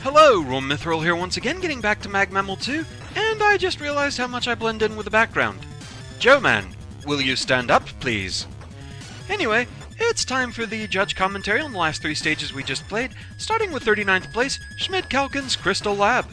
Hello, Rom Mithril here once again, getting back to Mag Mammal 2, and I just realized how much I blend in with the background. Joe Man, will you stand up, please? Anyway, it's time for the judge commentary on the last 3 stages we just played, starting with 39th place, Schmidt Calkins' Crystal Lab.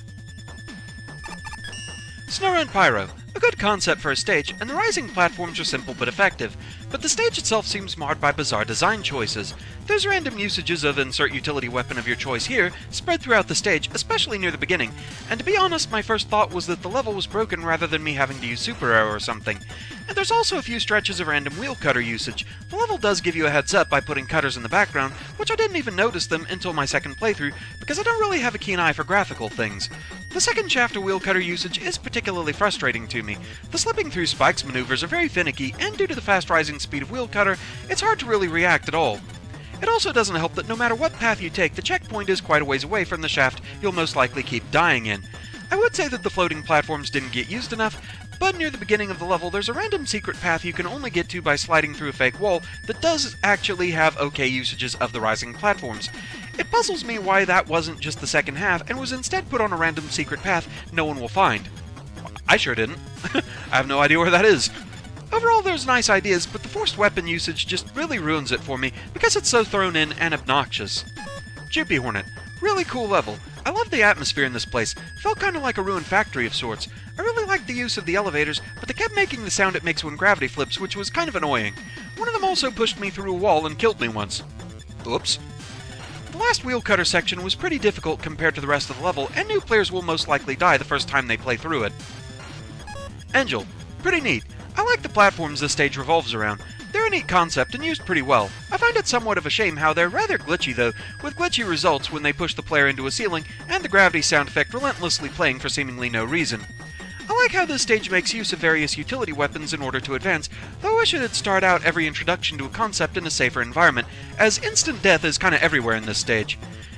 Snow and Pyro. A good concept for a stage, and the rising platforms are simple but effective, but the stage itself seems marred by bizarre design choices. There's random usages of insert utility weapon of your choice here, spread throughout the stage, especially near the beginning, and to be honest, my first thought was that the level was broken rather than me having to use super arrow or something. And there's also a few stretches of random wheel cutter usage. The level does give you a heads up by putting cutters in the background, which I didn't even notice them until my second playthrough, because I don't really have a keen eye for graphical things. The second shaft of wheel cutter usage is particularly frustrating to me. The slipping through spikes maneuvers are very finicky, and due to the fast rising speed of wheel cutter, it's hard to really react at all. It also doesn't help that no matter what path you take, the checkpoint is quite a ways away from the shaft you'll most likely keep dying in. I would say that the floating platforms didn't get used enough, but near the beginning of the level there's a random secret path you can only get to by sliding through a fake wall that does actually have okay usages of the rising platforms. It puzzles me why that wasn't just the second half and was instead put on a random secret path no one will find. I sure didn't. I have no idea where that is. Overall, there's nice ideas, but the forced weapon usage just really ruins it for me because it's so thrown in and obnoxious. Jupy Hornet. Really cool level. I love the atmosphere in this place. Felt kind of like a ruined factory of sorts. I really liked the use of the elevators, but they kept making the sound it makes when gravity flips, which was kind of annoying. One of them also pushed me through a wall and killed me once. Oops. The last wheel cutter section was pretty difficult compared to the rest of the level, and new players will most likely die the first time they play through it. Angel. Pretty neat. I like the platforms this stage revolves around. They're a neat concept and used pretty well. I find it somewhat of a shame how they're rather glitchy though, with glitchy results when they push the player into a ceiling and the gravity sound effect relentlessly playing for seemingly no reason. I like how this stage makes use of various utility weapons in order to advance, though I wish it had started out every introduction to a concept in a safer environment, as instant death is kinda everywhere in this stage.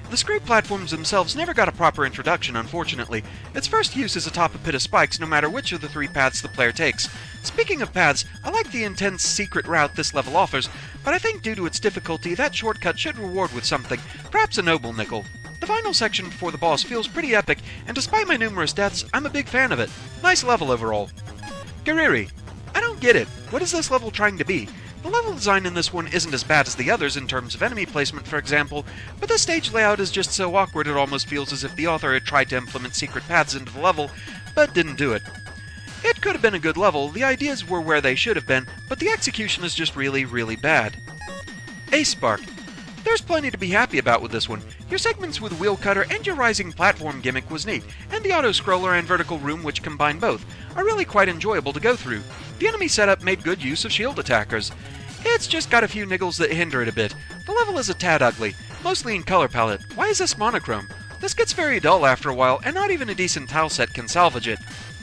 The screw platforms themselves never got a proper introduction, unfortunately. Its first use is atop a pit of spikes, no matter which of the 3 paths the player takes. Speaking of paths, I like the intense secret route this level offers, but I think due to its difficulty, that shortcut should reward with something, perhaps a noble nickel. The final section before the boss feels pretty epic, and despite my numerous deaths, I'm a big fan of it. Nice level overall. Gariri. I don't get it. What is this level trying to be? The level design in this one isn't as bad as the others in terms of enemy placement, for example, but the stage layout is just so awkward it almost feels as if the author had tried to implement secret paths into the level, but didn't do it. It could have been a good level, the ideas were where they should have been, but the execution is just really, really bad. Ace Spark. There's plenty to be happy about with this one. Your segments with wheel cutter and your rising platform gimmick was neat, and the auto-scroller and vertical room, which combine both, are really quite enjoyable to go through. The enemy setup made good use of shield attackers. It's just got a few niggles that hinder it a bit. The level is a tad ugly, mostly in color palette. Why is this monochrome? This gets very dull after a while, and not even a decent tile set can salvage it.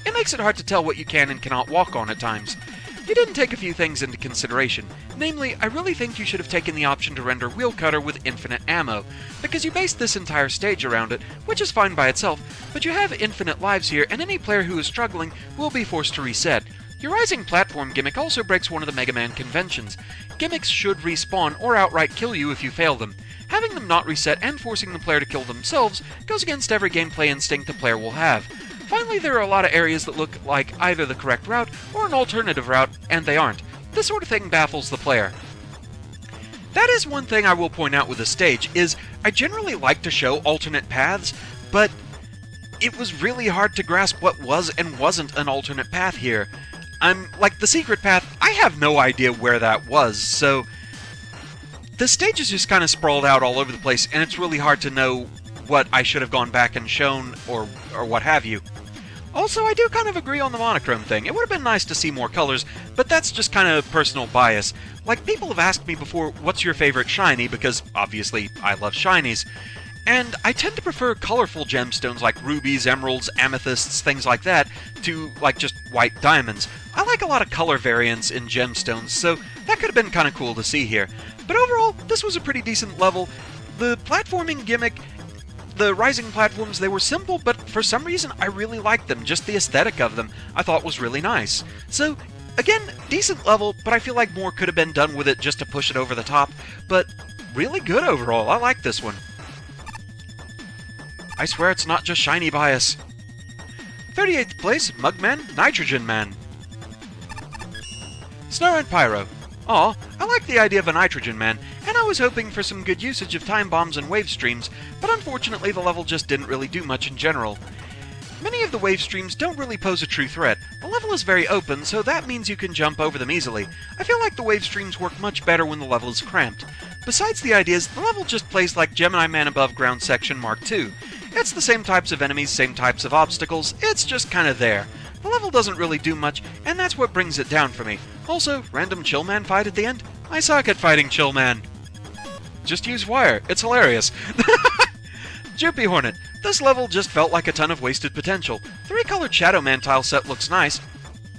It makes it hard to tell what you can and cannot walk on at times. You didn't take a few things into consideration. Namely, I really think you should have taken the option to render wheel cutter with infinite ammo, because you based this entire stage around it, which is fine by itself, but you have infinite lives here, and any player who is struggling will be forced to reset. Your rising platform gimmick also breaks one of the Mega Man conventions. Gimmicks should respawn or outright kill you if you fail them. Having them not reset and forcing the player to kill themselves goes against every gameplay instinct the player will have. Finally, there are a lot of areas that look like either the correct route or an alternative route, and they aren't. This sort of thing baffles the player. That is one thing I will point out with this stage, is I generally like to show alternate paths, but it was really hard to grasp what was and wasn't an alternate path here. Like the secret path, I have no idea where that was, so the stage is just kind of sprawled out all over the place, and it's really hard to know what I should have gone back and shown, or what have you. Also, I do kind of agree on the monochrome thing. It would have been nice to see more colors, but that's just kind of personal bias. Like, people have asked me before, what's your favorite shiny, because obviously I love shinies. And I tend to prefer colorful gemstones like rubies, emeralds, amethysts, things like that, to, like, just white diamonds. I like a lot of color variants in gemstones, so that could have been kind of cool to see here. But overall, this was a pretty decent level. The platforming gimmick, the rising platforms, they were simple, but for some reason I really liked them. Just the aesthetic of them I thought was really nice. So, again, decent level, but I feel like more could have been done with it just to push it over the top. But really good overall. I like this one. I swear it's not just shiny bias. 38th place, Mugman, Nitrogen Man. Snow and Pyro. Aw, I like the idea of a Nitrogen Man, and I was hoping for some good usage of time bombs and wave streams, but unfortunately the level just didn't really do much in general. Many of the wave streams don't really pose a true threat. The level is very open, so that means you can jump over them easily. I feel like the wave streams work much better when the level is cramped. Besides the ideas, the level just plays like Gemini Man Above Ground Section Mark II. It's the same types of enemies, same types of obstacles, it's just kinda there. The level doesn't really do much, and that's what brings it down for me. Also, random Chill Man fight at the end? I suck at fighting Chill Man. Just use wire, it's hilarious. Joopy Hornet. This level just felt like a ton of wasted potential. The recolored Shadow Man tile set looks nice.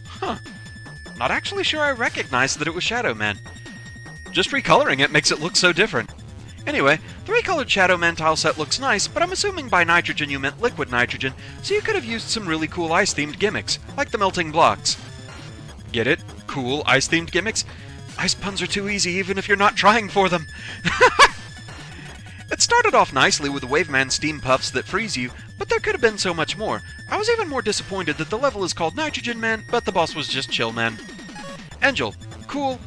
Huh. Not actually sure I recognized that it was Shadow Man. Just recoloring it makes it look so different. Anyway, the recolored Shadow Man tile set looks nice, but I'm assuming by nitrogen you meant liquid nitrogen, so you could have used some really cool ice-themed gimmicks, like the melting blocks. Get it? Cool ice-themed gimmicks? Ice puns are too easy even if you're not trying for them. It started off nicely with the Waveman steam puffs that freeze you, but there could have been so much more. I was even more disappointed that the level is called Nitrogen Man, but the boss was just Chill Man. Angel. Cool,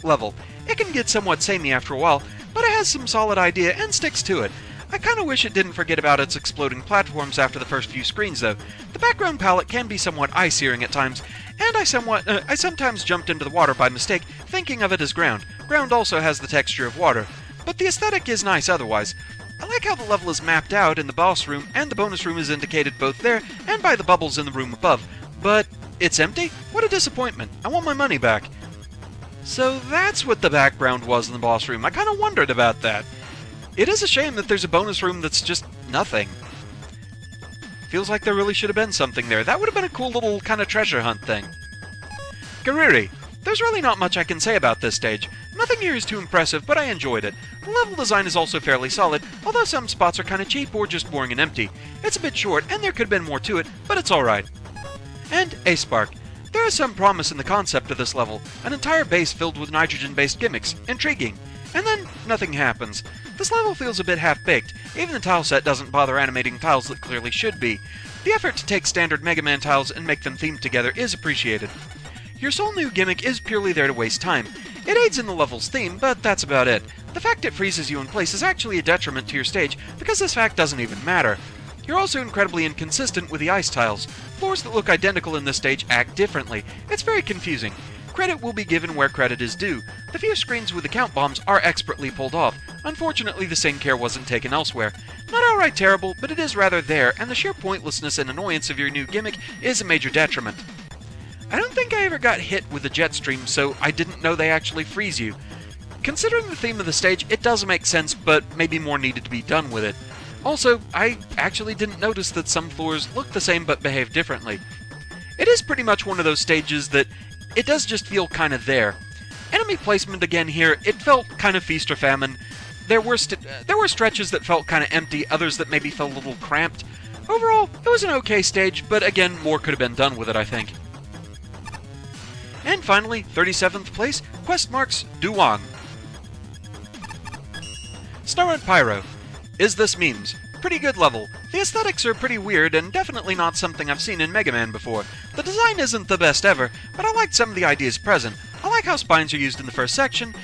level. It can get somewhat samey after a while, but it has some solid idea and sticks to it. I kinda wish it didn't forget about its exploding platforms after the first few screens though. The background palette can be somewhat eye-searing at times, and I sometimes jumped into the water by mistake, thinking of it as ground. Ground also has the texture of water. But the aesthetic is nice otherwise. I like how the level is mapped out in the boss room, and the bonus room is indicated both there and by the bubbles in the room above. But it's empty? What a disappointment. I want my money back. So that's what the background was in the boss room. I kind of wondered about that. It is a shame that there's a bonus room that's just nothing. Feels like there really should have been something there. That would have been a cool little kind of treasure hunt thing. Gariri. There's really not much I can say about this stage. Nothing here is too impressive, but I enjoyed it. The level design is also fairly solid, although some spots are kinda cheap or just boring and empty. It's a bit short, and there could have been more to it, but it's alright. And A-Spark. There is some promise in the concept of this level. An entire base filled with nitrogen-based gimmicks. Intriguing. And then, nothing happens. This level feels a bit half-baked. Even the tile set doesn't bother animating tiles that clearly should be. The effort to take standard Mega Man tiles and make them themed together is appreciated. Your sole new gimmick is purely there to waste time. It aids in the level's theme, but that's about it. The fact it freezes you in place is actually a detriment to your stage, because this fact doesn't even matter. You're also incredibly inconsistent with the ice tiles. Floors that look identical in this stage act differently. It's very confusing. Credit will be given where credit is due. The few screens with the count bombs are expertly pulled off. Unfortunately, the same care wasn't taken elsewhere. Not outright terrible, but it is rather there, and the sheer pointlessness and annoyance of your new gimmick is a major detriment. I don't think I ever got hit with the jet stream, so I didn't know they actually freeze you. Considering the theme of the stage, it does make sense, but maybe more needed to be done with it. Also, I actually didn't notice that some floors look the same but behave differently. It is pretty much one of those stages that it does just feel kinda there. Enemy placement again here, it felt kinda feast or famine. There were stretches that felt kinda empty, others that maybe felt a little cramped. Overall, it was an okay stage, but again, more could have been done with it, I think. And finally, 37th place, quest marks Duwang. Star and Pyro. Is this memes? Pretty good level. The aesthetics are pretty weird and definitely not something I've seen in Mega Man before. The design isn't the best ever, but I liked some of the ideas present. I like how spines are used in the first section,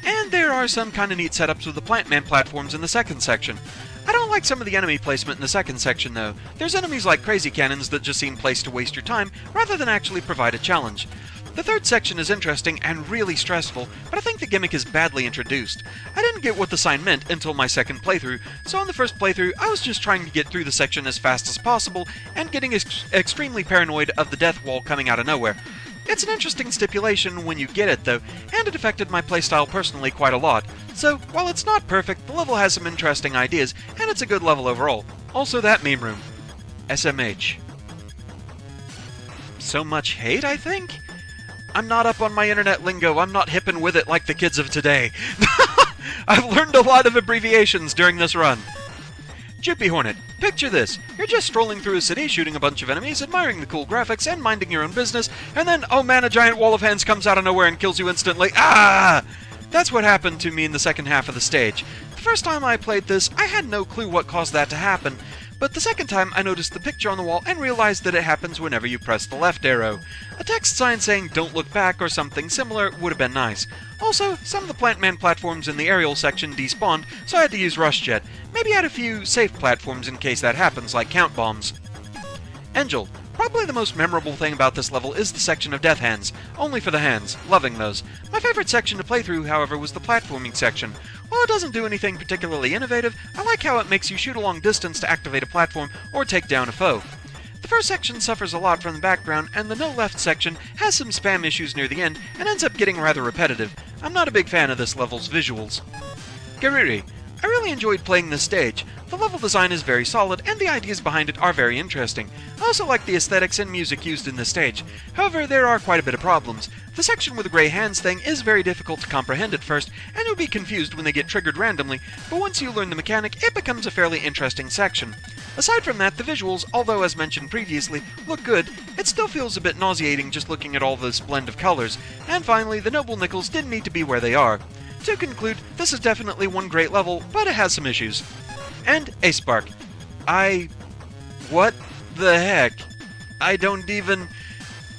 and there are some kinda neat setups with the Plant Man platforms in the second section. I don't like some of the enemy placement in the second section though. There's enemies like crazy cannons that just seem placed to waste your time rather than actually provide a challenge. The third section is interesting and really stressful, but I think the gimmick is badly introduced. I didn't get what the sign meant until my second playthrough, so on the first playthrough I was just trying to get through the section as fast as possible and getting extremely paranoid of the death wall coming out of nowhere. It's an interesting stipulation when you get it though, and it affected my playstyle personally quite a lot. So, while it's not perfect, the level has some interesting ideas, and it's a good level overall. Also that meme room. SMH. So much hate, I think? I'm not up on my internet lingo, I'm not hippin' with it like the kids of today. I've learned a lot of abbreviations during this run. Joopy Hornet, picture this. You're just strolling through a city, shooting a bunch of enemies, admiring the cool graphics, and minding your own business, and then, oh man, a giant wall of hands comes out of nowhere and kills you instantly. Ah! That's what happened to me in the second half of the stage. The first time I played this, I had no clue what caused that to happen, but the second time I noticed the picture on the wall and realized that it happens whenever you press the left arrow. A text sign saying "Don't look back" or something similar would have been nice. Also, some of the Plant Man platforms in the aerial section despawned, so I had to use Rush Jet. Maybe add a few safe platforms in case that happens, like count bombs. Angel. Probably the most memorable thing about this level is the section of Death Hands. Only for the hands. Loving those. My favorite section to play through, however, was the platforming section. While it doesn't do anything particularly innovative, I like how it makes you shoot a long distance to activate a platform or take down a foe. The first section suffers a lot from the background, and the no left section has some spam issues near the end and ends up getting rather repetitive. I'm not a big fan of this level's visuals. Gariri. I really enjoyed playing this stage. The level design is very solid, and the ideas behind it are very interesting. I also like the aesthetics and music used in this stage. However, there are quite a bit of problems. The section with the gray hands thing is very difficult to comprehend at first, and you'll be confused when they get triggered randomly, but once you learn the mechanic, it becomes a fairly interesting section. Aside from that, the visuals, although as mentioned previously, look good, it still feels a bit nauseating just looking at all this blend of colors. And finally, the Noble Nickels didn't need to be where they are. To conclude, this is definitely one great level, but it has some issues. And a spark. What the heck? I don't even...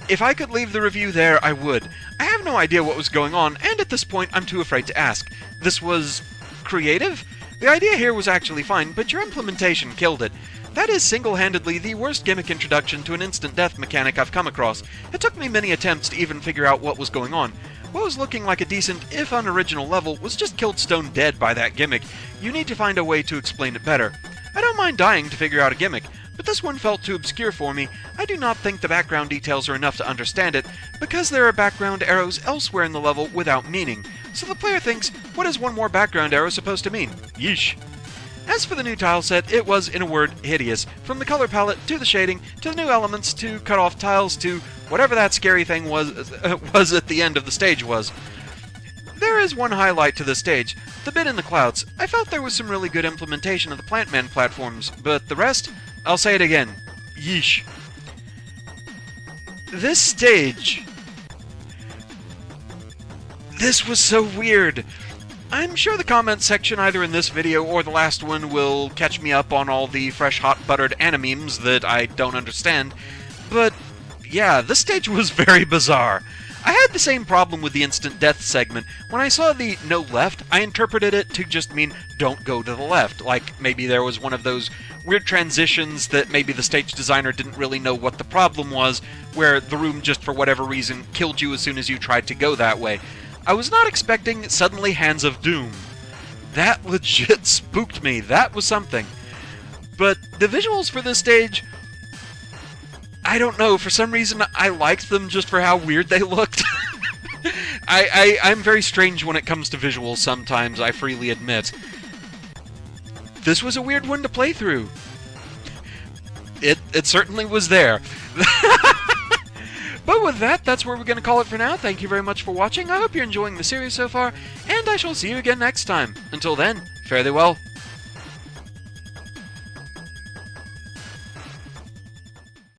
If I could leave the review there, I would. I have no idea what was going on, and at this point, I'm too afraid to ask. This was... creative? The idea here was actually fine, but your implementation killed it. That is single-handedly the worst gimmick introduction to an instant death mechanic I've come across. It took me many attempts to even figure out what was going on. What was looking like a decent, if unoriginal level was just killed stone dead by that gimmick. You need to find a way to explain it better. I don't mind dying to figure out a gimmick, but this one felt too obscure for me. I do not think the background details are enough to understand it, because there are background arrows elsewhere in the level without meaning. So the player thinks, what is one more background arrow supposed to mean? Yeesh. As for the new tile set, it was, in a word, hideous. From the color palette, to the shading, to the new elements, to cut off tiles, to whatever that scary thing was at the end of the stage was. There is one highlight to this stage, the bit in the clouds. I felt there was some really good implementation of the Plant Man platforms, but the rest? I'll say it again. Yeesh. This stage... This was so weird. I'm sure the comments section either in this video or the last one will catch me up on all the fresh hot buttered animemes that I don't understand, but yeah, this stage was very bizarre. I had the same problem with the instant death segment. When I saw the no left, I interpreted it to just mean don't go to the left, like maybe there was one of those weird transitions that maybe the stage designer didn't really know what the problem was, where the room just for whatever reason killed you as soon as you tried to go that way. I was not expecting suddenly Hands of Doom. That legit spooked me. That was something. But the visuals for this stage, I don't know, for some reason I liked them just for how weird they looked. I'm very strange when it comes to visuals sometimes, I freely admit. This was a weird one to play through. It certainly was there. But with that, that's where we're going to call it for now. Thank you very much for watching. I hope you're enjoying the series so far, and I shall see you again next time. Until then, fare thee well.